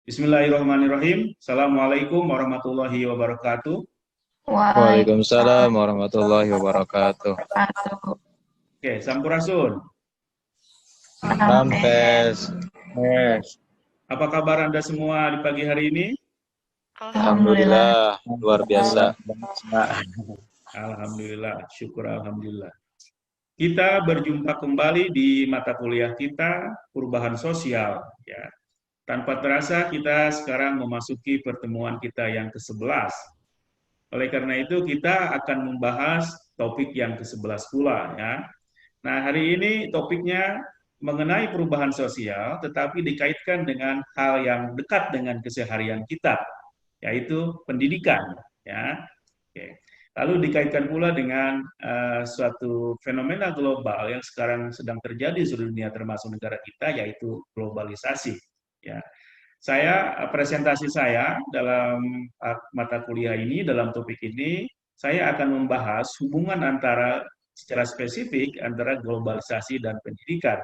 Bismillahirrahmanirrahim. Assalamualaikum warahmatullahi wabarakatuh. Waalaikumsalam Waalaikumsalam warahmatullahi warahmatullahi wabarakatuh. wabarakatuh. Oke, Sampurasun. Sampes. Apa kabar Anda semua di pagi hari ini? Alhamdulillah. Alhamdulillah, luar biasa. Alhamdulillah, syukur Alhamdulillah. Kita berjumpa kembali di mata kuliah kita, perubahan sosial. Ya. Tanpa terasa kita sekarang memasuki pertemuan kita yang ke-11. Oleh karena itu kita akan membahas topik yang ke-11 pula. Ya. Nah, hari ini topiknya mengenai perubahan sosial, tetapi dikaitkan dengan hal yang dekat dengan keseharian kita, yaitu pendidikan. Ya. Oke. Lalu dikaitkan pula dengan suatu fenomena global yang sekarang sedang terjadi di seluruh dunia, termasuk negara kita, yaitu globalisasi. Ya. Presentasi saya dalam mata kuliah ini, dalam topik ini, saya akan membahas hubungan antara secara spesifik antara globalisasi dan pendidikan.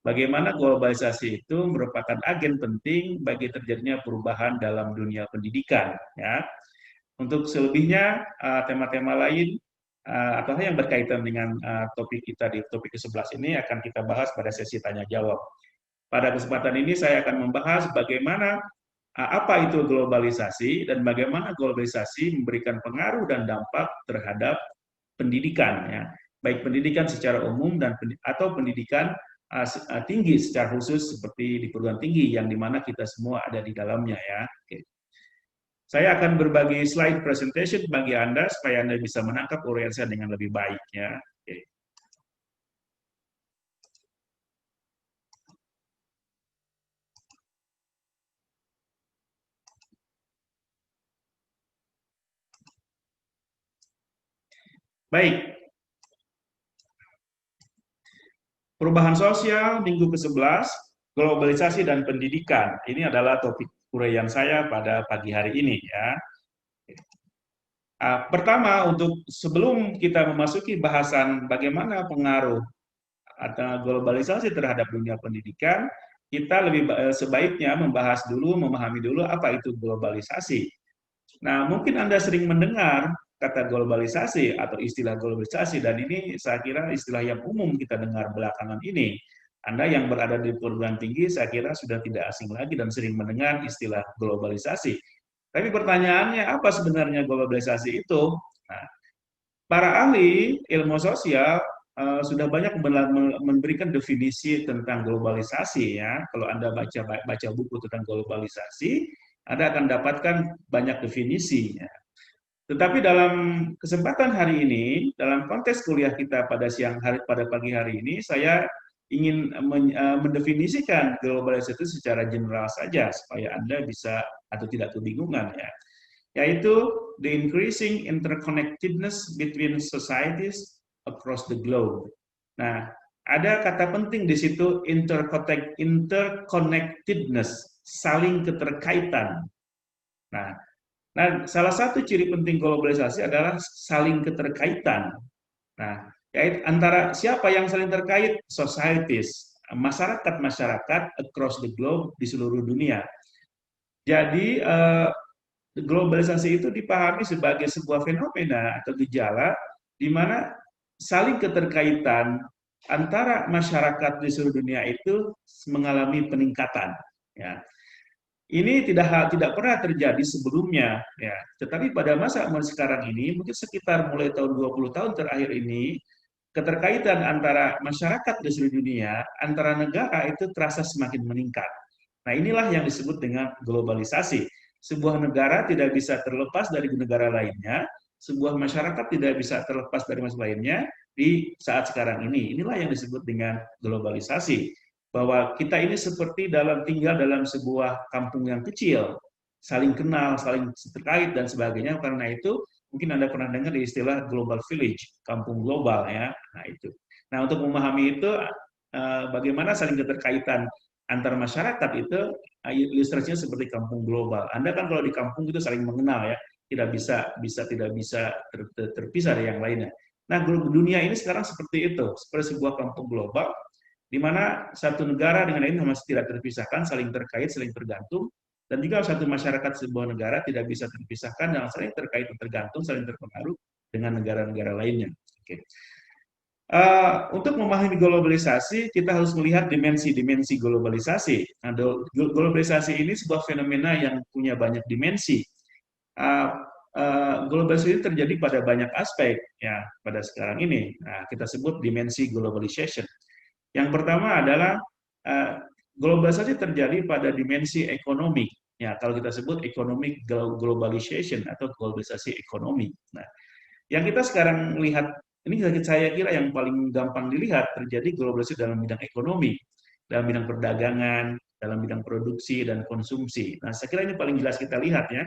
Bagaimana globalisasi itu merupakan agen penting bagi terjadinya perubahan dalam dunia pendidikan. Ya. Untuk selebihnya tema-tema lain atau hal yang berkaitan dengan topik kita di topik ke-11 ini akan kita bahas pada sesi tanya jawab. Pada kesempatan ini saya akan membahas bagaimana apa itu globalisasi dan bagaimana globalisasi memberikan pengaruh dan dampak terhadap pendidikan, ya, baik pendidikan secara umum dan atau pendidikan tinggi secara khusus seperti di perguruan tinggi yang dimana kita semua ada di dalamnya, ya. Oke. Saya akan berbagi slide presentation bagi Anda supaya Anda bisa menangkap uraian saya dengan lebih baik, ya. Oke. Baik. Perubahan sosial minggu ke-11, globalisasi dan pendidikan. Ini adalah topik uraian saya pada pagi hari ini, ya. Pertama, untuk sebelum kita memasuki bahasan bagaimana pengaruh atau globalisasi terhadap dunia pendidikan, kita sebaiknya membahas dulu, memahami dulu apa itu globalisasi. Nah, mungkin Anda sering mendengar kata globalisasi atau istilah globalisasi, dan ini saya kira istilah yang umum kita dengar belakangan ini. Anda yang berada di perguruan tinggi, saya kira sudah tidak asing lagi dan sering mendengar istilah globalisasi. Tapi pertanyaannya, apa sebenarnya globalisasi itu? Nah, para ahli ilmu sosial sudah banyak memberikan definisi tentang globalisasi, ya. Kalau Anda baca buku tentang globalisasi, Anda akan dapatkan banyak definisi, ya. Tetapi dalam kesempatan hari ini, dalam konteks kuliah kita pada pagi hari ini, saya ingin mendefinisikan globalisasi itu secara general saja supaya Anda bisa atau tidak kebingungan, ya. Yaitu the increasing interconnectedness between societies across the globe. Nah, ada kata penting di situ, interconnectedness, saling keterkaitan. Nah, salah satu ciri penting globalisasi adalah saling keterkaitan. Nah, antara siapa yang saling terkait? Societies, masyarakat-masyarakat across the globe, di seluruh dunia. Jadi, globalisasi itu dipahami sebagai sebuah fenomena atau gejala di mana saling keterkaitan antara masyarakat di seluruh dunia itu mengalami peningkatan, ya. Ini tidak pernah terjadi sebelumnya, ya. Tetapi pada masa sekarang ini, mungkin sekitar mulai tahun 20 tahun terakhir ini, keterkaitan antara masyarakat di seluruh dunia, antara negara itu terasa semakin meningkat. Nah, inilah yang disebut dengan globalisasi. Sebuah negara tidak bisa terlepas dari negara lainnya, sebuah masyarakat tidak bisa terlepas dari masyarakat lainnya di saat sekarang ini. Inilah yang disebut dengan globalisasi. Bahwa kita ini seperti tinggal dalam sebuah kampung yang kecil, saling kenal, saling terkait dan sebagainya. Karena itu mungkin Anda pernah dengar istilah global village, kampung global, ya. Nah, itu. Nah, untuk memahami itu bagaimana saling keterkaitan antar masyarakat itu, ilustrasinya seperti kampung global. Anda kan kalau di kampung itu saling mengenal, ya, tidak bisa terpisah dari yang lainnya. Nah, dunia ini sekarang seperti itu, seperti sebuah kampung global di mana satu negara dengan lain masih tidak terpisahkan, saling terkait, saling tergantung, dan juga satu masyarakat sebuah negara tidak bisa terpisahkan dan saling terkait, tergantung, saling terpengaruh dengan negara-negara lainnya. Oke. Untuk memahami globalisasi, kita harus melihat dimensi-dimensi globalisasi. Nah, globalisasi ini sebuah fenomena yang punya banyak dimensi. Globalisasi ini terjadi pada banyak aspek ya pada sekarang ini. Nah, kita sebut dimensi globalization. Yang pertama adalah globalisasi terjadi pada dimensi ekonomi. Ya, kalau kita sebut economic globalization atau globalisasi ekonomi. Nah, yang kita sekarang lihat ini saya kira yang paling gampang dilihat terjadi globalisasi dalam bidang ekonomi, dalam bidang perdagangan, dalam bidang produksi dan konsumsi. Nah, saya kira ini paling jelas kita lihat ya.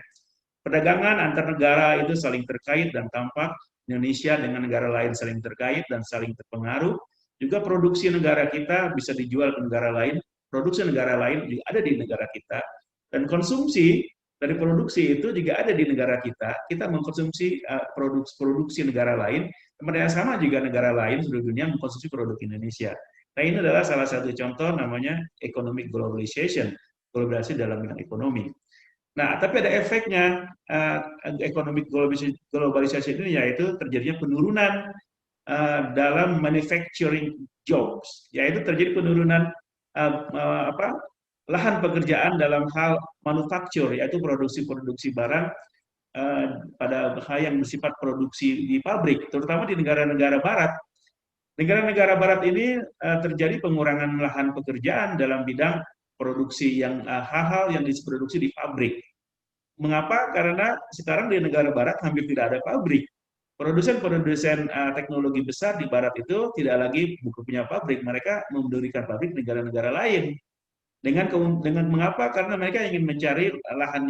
Perdagangan antar negara itu saling terkait dan tampak Indonesia dengan negara lain saling terkait dan saling terpengaruh. Juga produksi negara kita bisa dijual ke negara lain, produksi negara lain juga ada di negara kita, dan konsumsi dari produksi itu juga ada di negara kita mengkonsumsi produksi negara lain, pada yang sama juga negara lain seluruh dunia mengkonsumsi produk Indonesia. Nah, ini adalah salah satu contoh namanya economic globalization, globalisasi dalam bidang ekonomi. Nah, tapi ada efeknya economic globalization ini, yaitu terjadinya penurunan dalam manufacturing jobs, yaitu terjadi penurunan lahan pekerjaan dalam hal manufaktur, yaitu produksi barang pada hal yang bersifat produksi di pabrik, terutama di negara-negara barat. Negara-negara barat ini terjadi pengurangan lahan pekerjaan dalam bidang produksi yang hal-hal yang diproduksi di pabrik. Mengapa? Karena sekarang di negara barat hampir tidak ada pabrik. Produsen-produsen teknologi besar di barat itu tidak lagi punya pabrik, mereka mendirikan pabrik di negara-negara lain. Dengan mengapa? Karena mereka ingin mencari lahan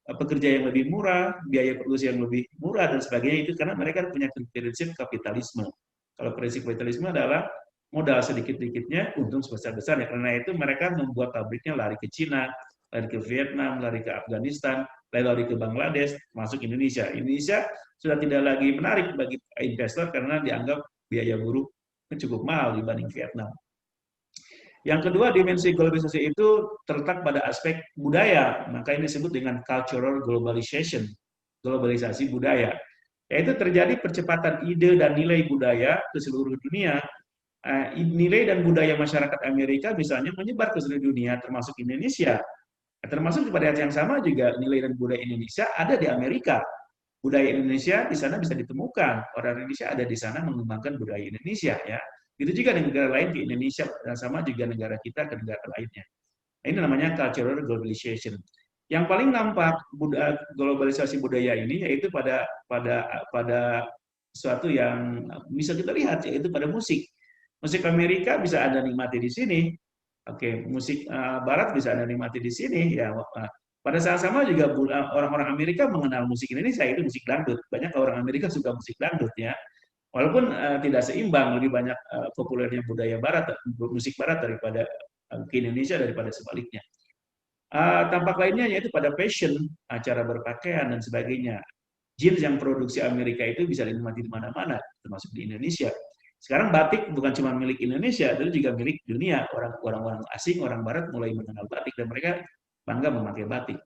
pekerja yang lebih murah, biaya produksi yang lebih murah dan sebagainya, itu karena mereka punya prinsip kapitalisme. Kalau prinsip kapitalisme adalah modal sedikit-sedikitnya, untung sebesar-besarnya. Karena itu mereka membuat pabriknya lari ke Cina, lari ke Vietnam, lari ke Afghanistan, lari ke Bangladesh, masuk Indonesia. Indonesia sudah tidak lagi menarik bagi investor karena dianggap biaya buruh cukup mahal dibanding Vietnam. Yang kedua, dimensi globalisasi itu terletak pada aspek budaya. Maka ini disebut dengan cultural globalization, globalisasi budaya. Yaitu terjadi percepatan ide dan nilai budaya ke seluruh dunia. Nilai dan budaya masyarakat Amerika misalnya menyebar ke seluruh dunia, termasuk Indonesia. Termasuk pada yang sama juga nilai dan budaya Indonesia ada di Amerika. Budaya Indonesia di sana bisa ditemukan. Orang Indonesia ada di sana mengembangkan budaya Indonesia, ya. Itu juga di negara lain ke Indonesia, dan sama juga negara kita ke negara lainnya. Nah, ini namanya cultural globalization. Yang paling nampak globalisasi budaya ini yaitu pada suatu yang bisa kita lihat, yaitu pada musik. Musik Amerika bisa Anda nikmati di sini. Oke, musik Barat bisa Anda nikmati di sini. Ya, pada saat sama juga orang-orang Amerika mengenal musik Indonesia, itu musik dangdut. Banyak orang Amerika suka musik dangdut, ya. Walaupun tidak seimbang, lebih banyak populernya budaya Barat, musik Barat daripada ke Indonesia daripada sebaliknya. Tampak lainnya yaitu pada fashion, cara berpakaian dan sebagainya. Jeans yang produksi Amerika itu bisa dinikmati di mana-mana, termasuk di Indonesia. Sekarang batik bukan cuma milik Indonesia, itu juga milik dunia. Orang-orang asing, orang Barat mulai mengenal batik dan mereka bangga memakai batik.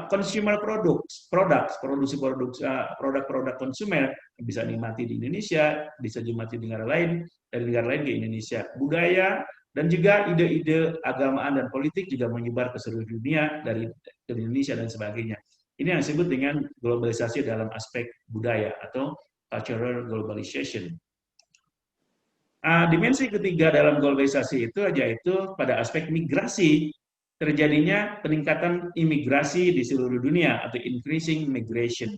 Consumer products, produk-produk konsumer bisa dinikmati di Indonesia, bisa dinikmati di negara lain, dari negara lain ke Indonesia. Budaya dan juga ide-ide agamaan dan politik juga menyebar ke seluruh dunia dari Indonesia dan sebagainya. Ini yang disebut dengan globalisasi dalam aspek budaya atau cultural globalization. Dimensi ketiga dalam globalisasi itu yaitu pada aspek migrasi. Terjadinya peningkatan imigrasi di seluruh dunia atau increasing migration.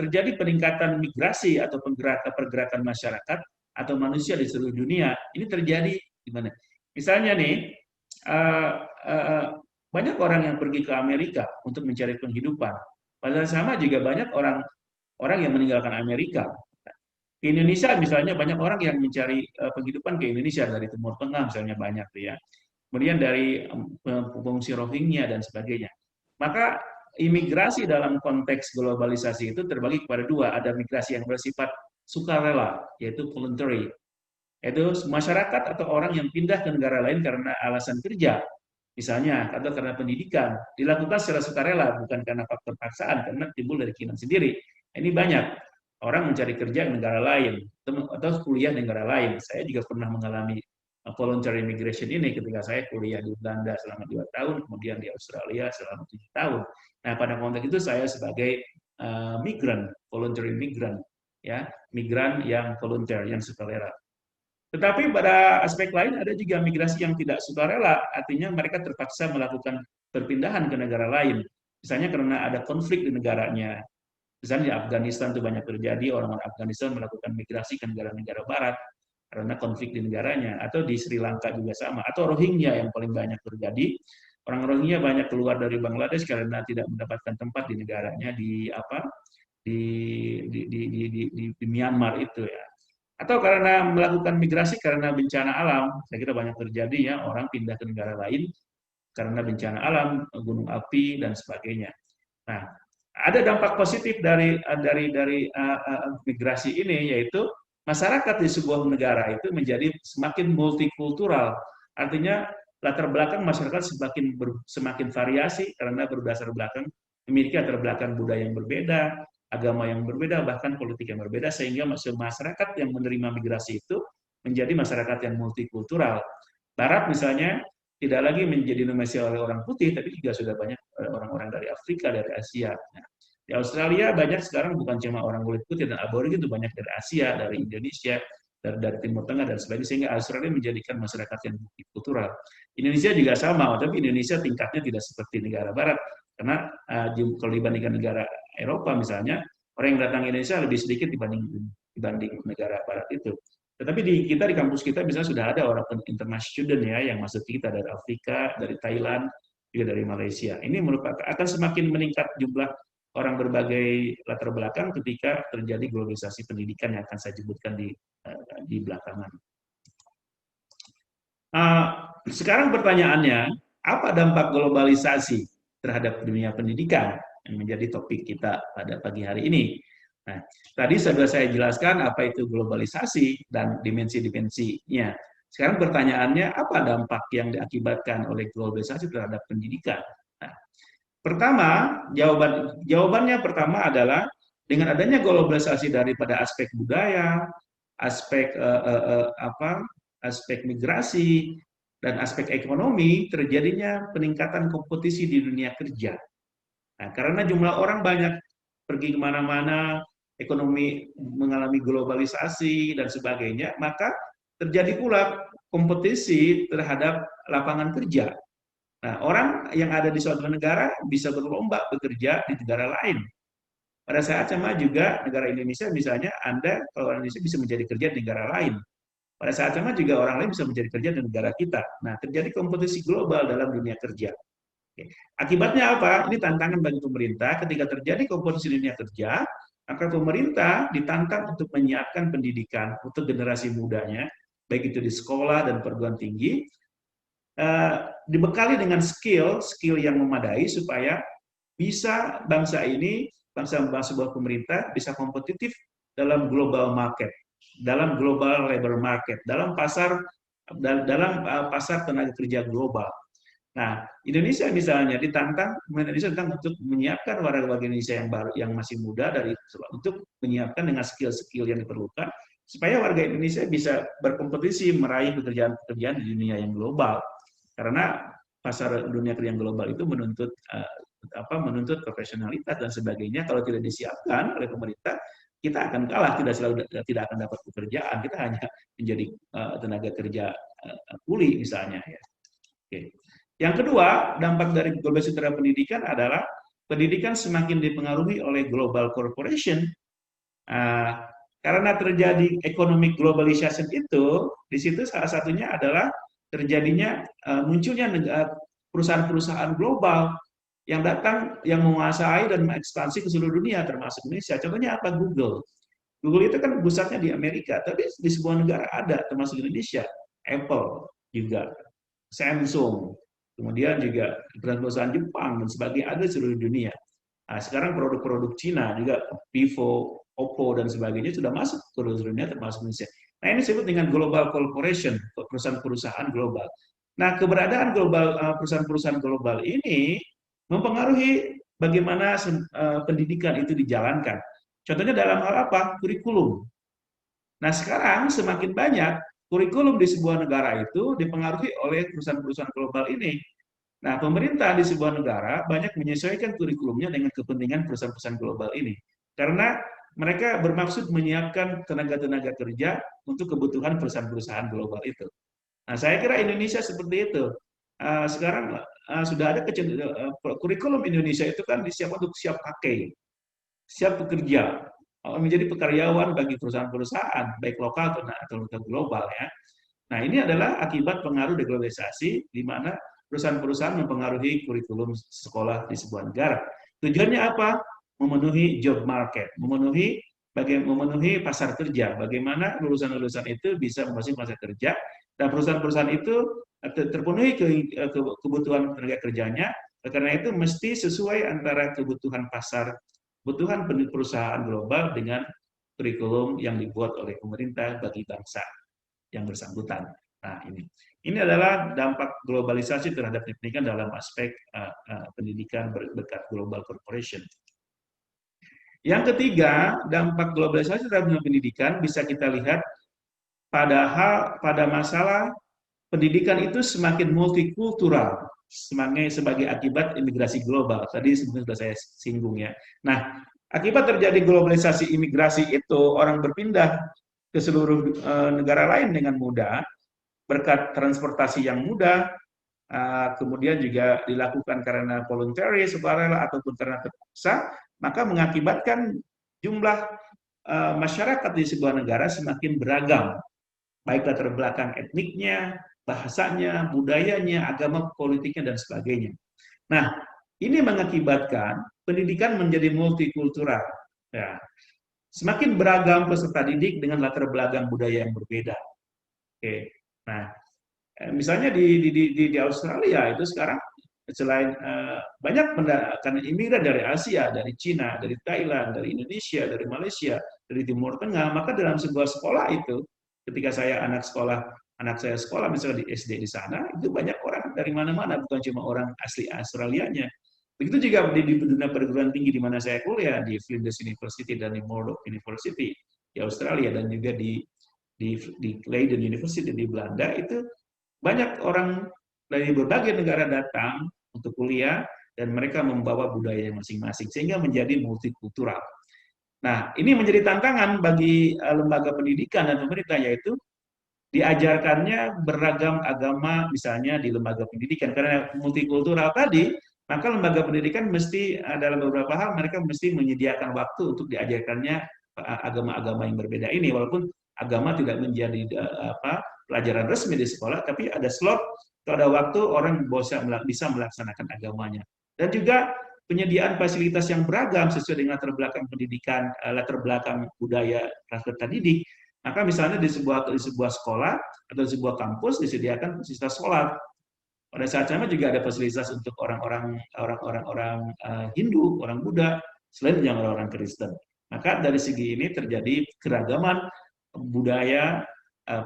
Terjadi peningkatan migrasi atau pergerakan masyarakat atau manusia di seluruh dunia. Ini terjadi di mana? Misalnya nih, banyak orang yang pergi ke Amerika untuk mencari penghidupan. Pada sama juga banyak orang yang meninggalkan Amerika. Di Indonesia misalnya banyak orang yang mencari penghidupan ke Indonesia dari Timur Tengah misalnya banyak tuh, ya. Kemudian dari pengungsi Rohingya dan sebagainya. Maka imigrasi dalam konteks globalisasi itu terbagi kepada dua. Ada migrasi yang bersifat sukarela, yaitu voluntary. Yaitu masyarakat atau orang yang pindah ke negara lain karena alasan kerja, misalnya, atau karena pendidikan, dilakukan secara sukarela, bukan karena faktor paksaan, karena timbul dari keinginan sendiri. Ini banyak orang mencari kerja di negara lain, atau kuliah di negara lain. Saya juga pernah mengalami voluntary migration ini ketika saya kuliah di Belanda selama 2 tahun, kemudian di Australia selama 7 tahun. Nah, pada konteks itu saya sebagai migran, voluntary migran, ya, migran yang volunteer, yang sukarela. Tetapi pada aspek lain ada juga migrasi yang tidak sukarela, artinya mereka terpaksa melakukan perpindahan ke negara lain. Misalnya karena ada konflik di negaranya. Misalnya di Afghanistan itu banyak terjadi, orang-orang Afghanistan melakukan migrasi ke negara-negara barat karena konflik di negaranya, atau di Sri Lanka juga sama, atau Rohingya yang paling banyak terjadi. Orang Rohingya banyak keluar dari Bangladesh karena tidak mendapatkan tempat di negaranya, di Myanmar itu ya. Atau karena melakukan migrasi karena bencana alam, saya kira banyak terjadi ya, orang pindah ke negara lain karena bencana alam, gunung api dan sebagainya. Nah, ada dampak positif dari migrasi ini, yaitu masyarakat di sebuah negara itu menjadi semakin multikultural. Artinya latar belakang masyarakat semakin variasi karena berdasar belakang, memiliki latar belakang budaya yang berbeda, agama yang berbeda, bahkan politik yang berbeda, sehingga masyarakat yang menerima migrasi itu menjadi masyarakat yang multikultural. Barat misalnya tidak lagi menjadi dominasi oleh orang putih, tapi juga sudah banyak orang-orang dari Afrika, dari Asia. Nah, di Australia banyak sekarang bukan cuma orang kulit putih dan aborigin, itu banyak dari Asia, dari Indonesia, dari Timur Tengah dan sebagainya, sehingga Australia menjadikan masyarakat yang multikultural. Indonesia juga sama, tapi Indonesia tingkatnya tidak seperti negara Barat, karena kalau dibandingkan negara Eropa misalnya, orang yang datang ke Indonesia lebih sedikit dibanding negara Barat itu. Tetapi kita di kampus kita misalnya sudah ada orang international student ya yang masuk kita dari Afrika, dari Thailand, juga dari Malaysia. Ini merupakan akan semakin meningkat jumlah orang berbagai latar belakang ketika terjadi globalisasi pendidikan yang akan saya sebutkan di belakangan. Sekarang pertanyaannya, apa dampak globalisasi terhadap dunia pendidikan yang menjadi topik kita pada pagi hari ini? Nah, tadi sudah saya jelaskan apa itu globalisasi dan dimensi-dimensinya. Sekarang pertanyaannya, apa dampak yang diakibatkan oleh globalisasi terhadap pendidikan? Nah, pertama, jawabannya pertama adalah dengan adanya globalisasi daripada aspek budaya, aspek aspek migrasi, dan aspek ekonomi, terjadinya peningkatan kompetisi di dunia kerja. Nah, karena jumlah orang banyak pergi kemana-mana, ekonomi mengalami globalisasi dan sebagainya, maka terjadi pula kompetisi terhadap lapangan kerja. Nah, orang yang ada di suatu negara bisa berlomba bekerja di negara lain. Pada saat sama juga negara Indonesia misalnya, Anda kalau orang Indonesia bisa menjadi kerja di negara lain. Pada saat sama juga orang lain bisa menjadi kerja di negara kita. Nah, terjadi kompetisi global dalam dunia kerja. Akibatnya apa? Ini tantangan bagi pemerintah. Ketika terjadi kompetisi di dunia kerja, maka pemerintah ditantang untuk menyiapkan pendidikan untuk generasi mudanya, baik itu di sekolah dan perguruan tinggi, dibekali dengan skill yang memadai supaya bisa bangsa ini, sebuah pemerintah bisa kompetitif dalam global market, dalam global labor market, dalam pasar tenaga kerja global. Nah, Indonesia misalnya ditantang untuk menyiapkan warga-warga Indonesia yang baru, yang masih muda untuk menyiapkan dengan skill-skill yang diperlukan supaya warga Indonesia bisa berkompetisi meraih pekerjaan-pekerjaan di dunia yang global. Karena pasar dunia kerja yang global itu menuntut profesionalitas dan sebagainya. Kalau tidak disiapkan oleh pemerintah, kita akan kalah, tidak akan dapat pekerjaan. Kita hanya menjadi tenaga kerja kuli misalnya ya. Oke. Yang kedua, dampak dari globalisasi terhadap pendidikan adalah pendidikan semakin dipengaruhi oleh global corporation. Karena terjadi economic globalization itu, di situ salah satunya adalah terjadinya munculnya perusahaan-perusahaan global yang datang, yang menguasai dan mengekspansi ke seluruh dunia, termasuk Indonesia. Contohnya apa? Google. Google itu kan pusatnya di Amerika, tapi di sebuah negara ada, termasuk Indonesia. Apple juga, Samsung, kemudian juga perusahaan Jepang dan sebagainya ada di seluruh dunia. Nah, sekarang produk-produk Cina juga, Vivo, Oppo dan sebagainya sudah masuk ke seluruh dunia termasuk Indonesia. Nah, ini disebut dengan global corporation, perusahaan-perusahaan global. Nah, keberadaan perusahaan-perusahaan global ini mempengaruhi bagaimana pendidikan itu dijalankan. Contohnya dalam hal apa? Kurikulum. Nah, sekarang semakin banyak kurikulum di sebuah negara itu dipengaruhi oleh perusahaan-perusahaan global ini. Nah, pemerintah di sebuah negara banyak menyesuaikan kurikulumnya dengan kepentingan perusahaan-perusahaan global ini. Karena mereka bermaksud menyiapkan tenaga-tenaga kerja untuk kebutuhan perusahaan-perusahaan global itu. Nah, saya kira Indonesia seperti itu. Sekarang sudah ada kurikulum Indonesia itu kan disiapkan untuk siap pakai, siap bekerja, menjadi pekaryawan bagi perusahaan-perusahaan, baik lokal atau global ya. Nah, ini adalah akibat pengaruh deglobalisasi, di mana perusahaan-perusahaan mempengaruhi kurikulum sekolah di sebuah negara. Tujuannya apa? Memenuhi job market, memenuhi pasar kerja. Bagaimana lulusan-lulusan itu bisa memasuki pasar kerja, dan perusahaan-perusahaan itu terpenuhi kebutuhan tenaga kerjanya. Karena itu mesti sesuai antara kebutuhan pasar, kebutuhan perusahaan global dengan kurikulum yang dibuat oleh pemerintah bagi bangsa yang bersangkutan. Nah, ini adalah dampak globalisasi terhadap pendidikan dalam aspek pendidikan berkat global corporation. Yang ketiga, dampak globalisasi terhadap pendidikan bisa kita lihat pada masalah pendidikan itu semakin multikultural sebagai akibat imigrasi global. Tadi sudah saya singgung ya. Nah, akibat terjadi globalisasi imigrasi itu orang berpindah ke seluruh negara lain dengan mudah, berkat transportasi yang mudah, kemudian juga dilakukan karena voluntary, sukarela, ataupun karena terpaksa, maka mengakibatkan jumlah masyarakat di sebuah negara semakin beragam, baik latar belakang etniknya, bahasanya, budayanya, agama, politiknya, dan sebagainya. Nah, ini mengakibatkan pendidikan menjadi multikultural. Ya. Semakin beragam peserta didik dengan latar belakang budaya yang berbeda. Oke. Nah, misalnya di Australia itu sekarang selain banyak karena imigran dari Asia, dari Cina, dari Thailand, dari Indonesia, dari Malaysia, dari Timur Tengah, maka dalam sebuah sekolah itu, ketika anak saya sekolah misalnya di SD di sana, itu banyak orang dari mana-mana, bukan cuma orang asli Australianya. Begitu juga di dunia perguruan tinggi di mana saya kuliah, di Flinders University dan di Murdoch University di Australia, dan juga di Leiden University di Belanda, itu banyak orang dari berbagai negara datang untuk kuliah, dan mereka membawa budaya masing-masing, sehingga menjadi multikultural. Nah, ini menjadi tantangan bagi lembaga pendidikan dan pemerintah, yaitu diajarkannya beragam agama misalnya di lembaga pendidikan. Karena multikultural tadi, maka lembaga pendidikan mesti dalam beberapa hal mereka mesti menyediakan waktu untuk diajarkannya agama-agama yang berbeda ini, walaupun agama tidak menjadi pelajaran resmi di sekolah, tapi ada slot atau ada waktu orang bisa melaksanakan agamanya. Dan juga penyediaan fasilitas yang beragam sesuai dengan latar belakang pendidikan, latar belakang budaya peserta didik. Maka misalnya di sebuah sekolah atau di sebuah kampus disediakan fasilitas sholat. Pada saat sama juga ada fasilitas untuk orang-orang Hindu, orang Buddha, selain yang orang-orang Kristen. Maka dari segi ini terjadi keragaman budaya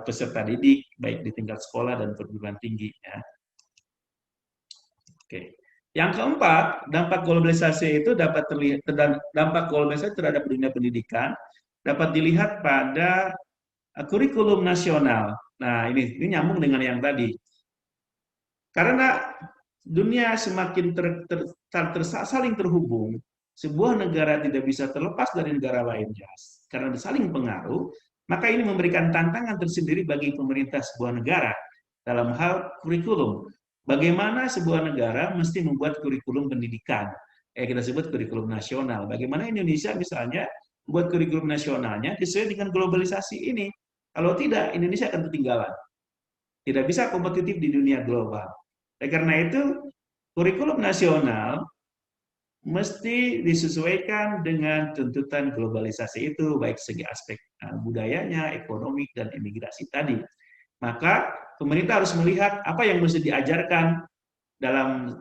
peserta didik, baik di tingkat sekolah dan perguruan tinggi. Ya. Oke. Yang keempat, dampak globalisasi itu dapat terlihat, dampak globalisasi terhadap dunia pendidikan dapat dilihat pada kurikulum nasional. Nah, ini nyambung dengan yang tadi. Karena dunia semakin saling terhubung, sebuah negara tidak bisa terlepas dari negara lainnya karena saling pengaruh, maka ini memberikan tantangan tersendiri bagi pemerintah sebuah negara dalam hal kurikulum. Bagaimana sebuah negara mesti membuat kurikulum pendidikan, kita sebut kurikulum nasional. Bagaimana Indonesia misalnya membuat kurikulum nasionalnya sesuai dengan globalisasi ini. Kalau tidak, Indonesia akan ketinggalan. Tidak bisa kompetitif di dunia global. Karena itu, kurikulum nasional mesti disesuaikan dengan tuntutan globalisasi itu, baik segi aspek budayanya, ekonomi, dan imigrasi tadi. Maka pemerintah harus melihat apa yang mesti diajarkan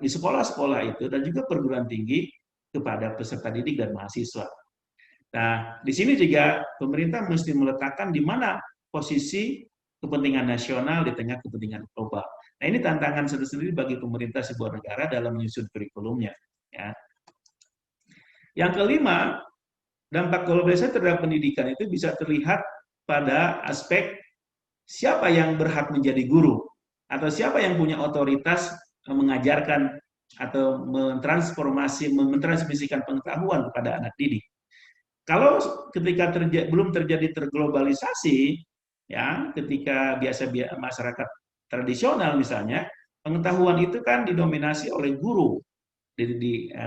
di sekolah-sekolah itu, dan juga perguruan tinggi kepada peserta didik dan mahasiswa. Nah, di sini juga pemerintah mesti meletakkan di mana posisi kepentingan nasional di tengah kepentingan global. Nah, ini tantangan sendiri bagi pemerintah sebuah negara dalam menyusun kurikulumnya. Ya. Yang kelima, dampak globalisasi terhadap pendidikan itu bisa terlihat pada aspek siapa yang berhak menjadi guru atau siapa yang punya otoritas mengajarkan atau mentransmisikan pengetahuan kepada anak didik. Kalau ketika belum terjadi terglobalisasi, ya, ketika biasa masyarakat tradisional misalnya, pengetahuan itu kan didominasi oleh guru di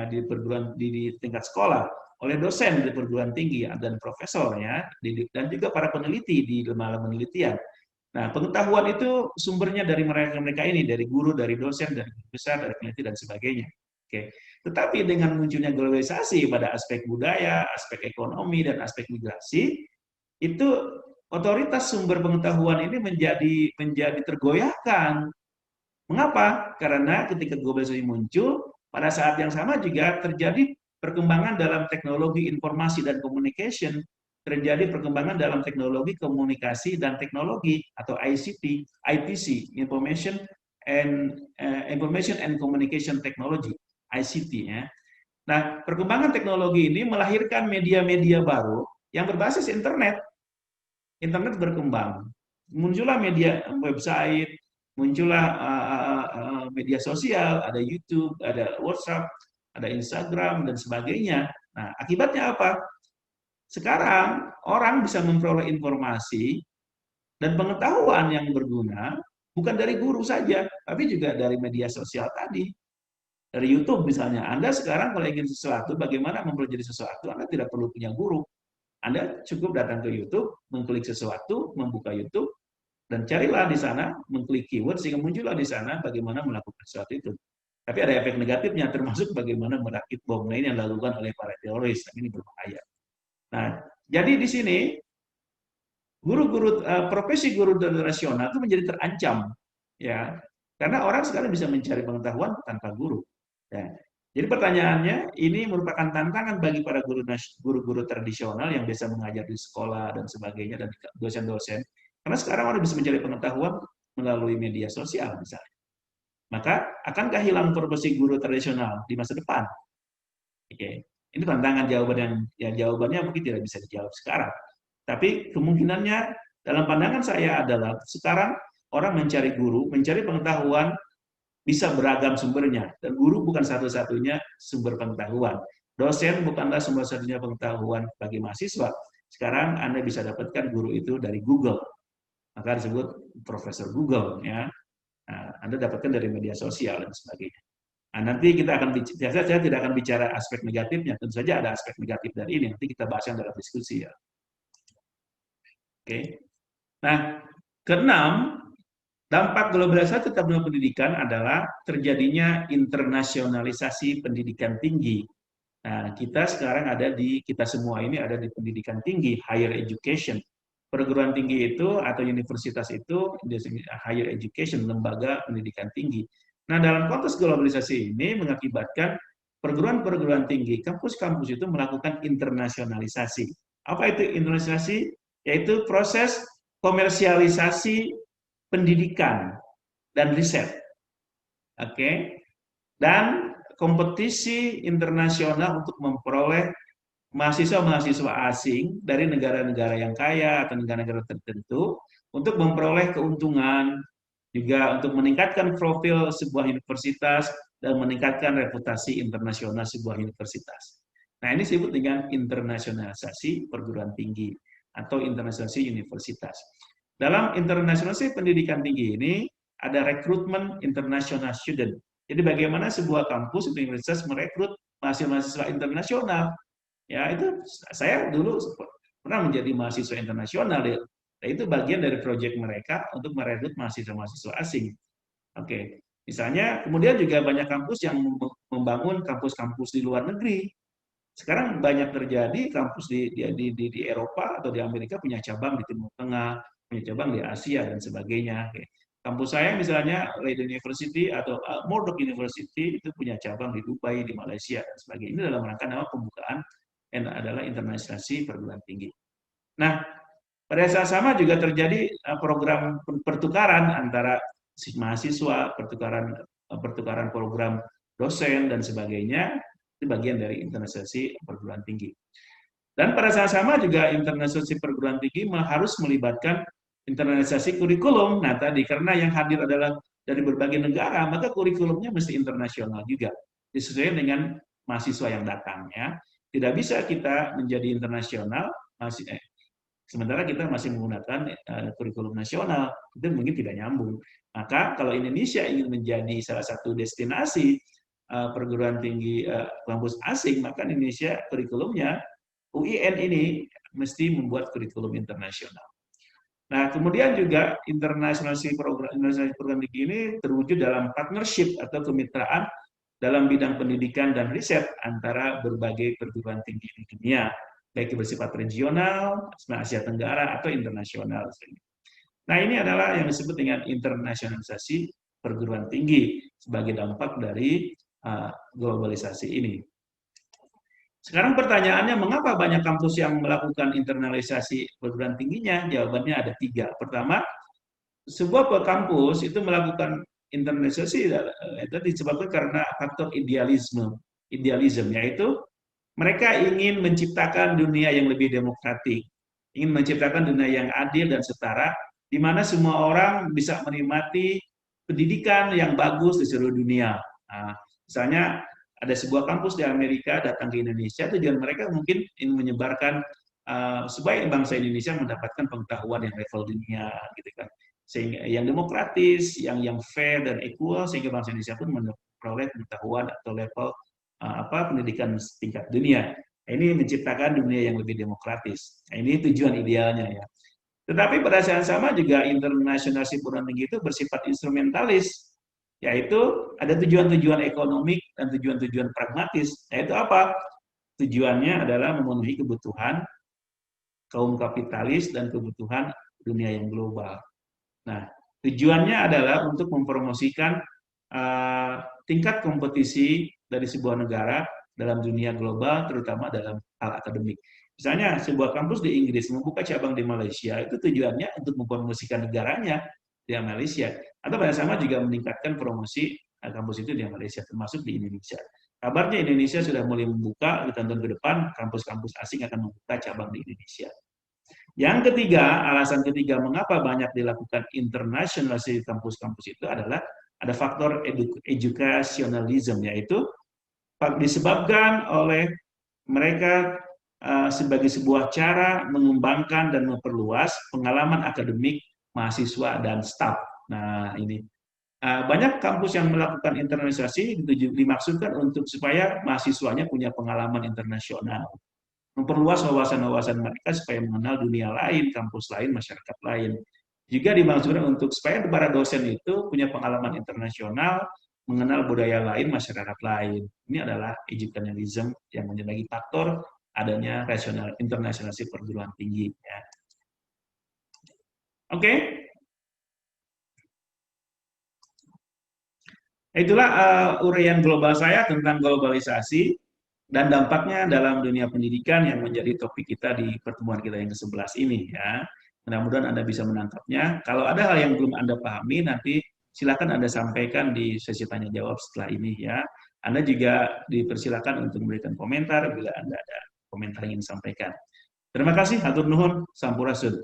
tingkat sekolah, oleh dosen di perguruan tinggi dan profesor ya, dan juga para peneliti di lembaga penelitian. Nah, pengetahuan itu sumbernya dari mereka ini, dari guru, dari dosen, dari guru besar, dari peneliti dan sebagainya. Oke. Tetapi dengan munculnya globalisasi pada aspek budaya, aspek ekonomi dan aspek migrasi, itu otoritas sumber pengetahuan ini menjadi tergoyahkan. Mengapa? Karena ketika globalisasi muncul, pada saat yang sama juga terjadi perkembangan dalam teknologi informasi dan communication, terjadi perkembangan dalam teknologi komunikasi dan teknologi atau ICT, IPC, Information and Communication Technology, ICT ya. Nah, perkembangan teknologi ini melahirkan media-media baru yang berbasis internet. Internet berkembang, muncullah media website, muncullah media sosial, ada YouTube, ada WhatsApp, ada Instagram, dan sebagainya. Nah, akibatnya apa? Sekarang orang bisa memperoleh informasi dan pengetahuan yang berguna bukan dari guru saja, tapi juga dari media sosial tadi. Dari YouTube misalnya, Anda sekarang kalau ingin sesuatu, bagaimana mempelajari sesuatu, Anda tidak perlu punya guru. Anda cukup datang ke YouTube, mengklik sesuatu, membuka YouTube, dan carilah di sana, mengklik keyword, sehingga muncullah di sana bagaimana melakukan sesuatu itu. Tapi ada efek negatifnya, termasuk bagaimana merakit bom lain yang dilakukan oleh para teroris. Ini berbahaya. Nah, jadi di sini profesi guru tradisional itu menjadi terancam, ya, karena orang sekarang bisa mencari pengetahuan tanpa guru. Ya. Jadi pertanyaannya, ini merupakan tantangan bagi para guru-guru tradisional yang biasa mengajar di sekolah dan sebagainya dan dosen-dosen. Karena sekarang orang bisa mencari pengetahuan melalui media sosial misalnya. Maka akankah hilang profesi guru tradisional di masa depan? Oke. Ini tantangan jawabannya mungkin tidak bisa dijawab sekarang. Tapi kemungkinannya dalam pandangan saya adalah sekarang orang mencari guru, mencari pengetahuan bisa beragam sumbernya. Dan guru bukan satu-satunya sumber pengetahuan. Dosen bukanlah sumber-satunya pengetahuan bagi mahasiswa. Sekarang Anda bisa dapatkan guru itu dari Google. Maka disebut Profesor Google. Ya. Nah, Anda dapatkan dari media sosial dan sebagainya. Nah, nanti kita akan saya tidak akan bicara aspek negatifnya. Tentu saja ada aspek negatif dari ini. Nanti kita bahas dalam diskusi ya. Oke. Nah, keenam, dampak globalisasi terhadap pendidikan adalah terjadinya internasionalisasi pendidikan tinggi. Nah, kita sekarang kita semua ini ada di pendidikan tinggi, higher education. Perguruan tinggi itu atau universitas itu higher education, lembaga pendidikan tinggi. Nah, dalam konteks globalisasi ini mengakibatkan perguruan-perguruan tinggi, kampus-kampus itu melakukan internasionalisasi. Apa itu internasionalisasi? Yaitu proses komersialisasi pendidikan dan riset. Oke. Dan kompetisi internasional untuk memperoleh mahasiswa-mahasiswa asing dari negara-negara yang kaya atau negara-negara tertentu untuk memperoleh keuntungan, juga untuk meningkatkan profil sebuah universitas dan meningkatkan reputasi internasional sebuah universitas. Nah, ini disebut dengan internasionalisasi perguruan tinggi atau internasionalisasi universitas. Dalam internasionalisasi pendidikan tinggi ini ada rekrutmen international student. Jadi bagaimana sebuah kampus atau universitas merekrut mahasiswa internasional. Ya, itu saya dulu pernah menjadi mahasiswa internasional ya. Nah, itu bagian dari proyek mereka untuk merekrut mahasiswa-mahasiswa asing. Oke. Misalnya, kemudian juga banyak kampus yang membangun kampus-kampus di luar negeri. Sekarang banyak terjadi kampus di Eropa atau di Amerika punya cabang di Timur Tengah, punya cabang di Asia dan sebagainya. Oke. Kampus saya misalnya Leiden University atau Murdoch University itu punya cabang di Dubai, di Malaysia dan sebagainya. Ini dalam rangka pembukaan adalah internasionalisasi perguruan tinggi. Nah, pada saat sama juga terjadi program pertukaran antara mahasiswa, pertukaran program dosen dan sebagainya, itu bagian dari internasionalisasi perguruan tinggi. Dan pada saat sama juga internasionalisasi perguruan tinggi harus melibatkan internalisasi kurikulum. Nah tadi karena yang hadir adalah dari berbagai negara, maka kurikulumnya mesti internasional juga, disesuaikan dengan mahasiswa yang datang. Ya. Tidak bisa kita menjadi internasional, sementara kita masih menggunakan kurikulum nasional, itu mungkin tidak nyambung. Maka kalau Indonesia ingin menjadi salah satu destinasi perguruan tinggi kampus asing, maka Indonesia kurikulumnya UIN ini mesti membuat kurikulum internasional. Nah, kemudian juga internasionalisasi program tinggi ini terwujud dalam partnership atau kemitraan dalam bidang pendidikan dan riset antara berbagai perguruan tinggi di dunia, baik bersifat regional, Asia Tenggara, atau internasional. Nah, ini adalah yang disebut dengan internasionalisasi perguruan tinggi sebagai dampak dari globalisasi ini. Sekarang pertanyaannya, mengapa banyak kampus yang melakukan internalisasi perguruan tingginya? Jawabannya ada 3. Pertama, sebuah kampus itu melakukan internalisasi itu disebabkan karena faktor idealisme, yaitu mereka ingin menciptakan dunia yang lebih demokratik, ingin menciptakan dunia yang adil dan setara, di mana semua orang bisa menikmati pendidikan yang bagus di seluruh dunia. Nah, misalnya ada sebuah kampus di Amerika datang ke Indonesia, tujuan mereka mungkin ingin menyebarkan supaya bangsa Indonesia mendapatkan pengetahuan yang level dunia, gitu kan, sehingga yang demokratis, yang fair dan equal, sehingga bangsa Indonesia pun memperoleh pengetahuan atau level pendidikan tingkat dunia. Nah, ini menciptakan dunia yang lebih demokratis. Nah, ini tujuan idealnya ya. Tetapi pada saat sama juga internasionalisasi perguruan tinggi itu bersifat instrumentalis, yaitu ada tujuan-tujuan ekonomik dan tujuan-tujuan pragmatis. Yaitu apa? Tujuannya adalah memenuhi kebutuhan kaum kapitalis dan kebutuhan dunia yang global. Nah, tujuannya adalah untuk mempromosikan tingkat kompetisi dari sebuah negara dalam dunia global, terutama dalam hal akademik. Misalnya, sebuah kampus di Inggris membuka cabang di Malaysia, itu tujuannya untuk mempromosikan negaranya di Malaysia. Atau pada sama juga meningkatkan promosi kampus itu di Malaysia, termasuk di Indonesia. Kabarnya Indonesia sudah mulai membuka, di tahun ke depan kampus-kampus asing akan membuka cabang di Indonesia. Yang ketiga, alasan ketiga mengapa banyak dilakukan internasionalisasi kampus-kampus itu adalah ada faktor educationalism, yaitu disebabkan oleh mereka sebagai sebuah cara mengembangkan dan memperluas pengalaman akademik mahasiswa dan staf. Nah, ini banyak kampus yang melakukan internalisasi dimaksudkan untuk supaya mahasiswanya punya pengalaman internasional, memperluas wawasan-wawasan mereka supaya mengenal dunia lain, kampus lain, masyarakat lain. Juga dimaksudkan untuk supaya para dosen itu punya pengalaman internasional, mengenal budaya lain, masyarakat lain. Ini adalah educationalism yang menjadi faktor adanya internasionalisasi perguruan tinggi. Ya. Oke. Itulah uraian global saya tentang globalisasi dan dampaknya dalam dunia pendidikan yang menjadi topik kita di pertemuan kita yang ke-11 ini. Ya. Mudah-mudahan Anda bisa menangkapnya. Kalau ada hal yang belum Anda pahami, nanti silakan Anda sampaikan di sesi tanya jawab setelah ini. Ya. Anda juga dipersilakan untuk memberikan komentar bila Anda ada komentar yang ingin disampaikan. Terima kasih, hatur nuhun, sampurasun.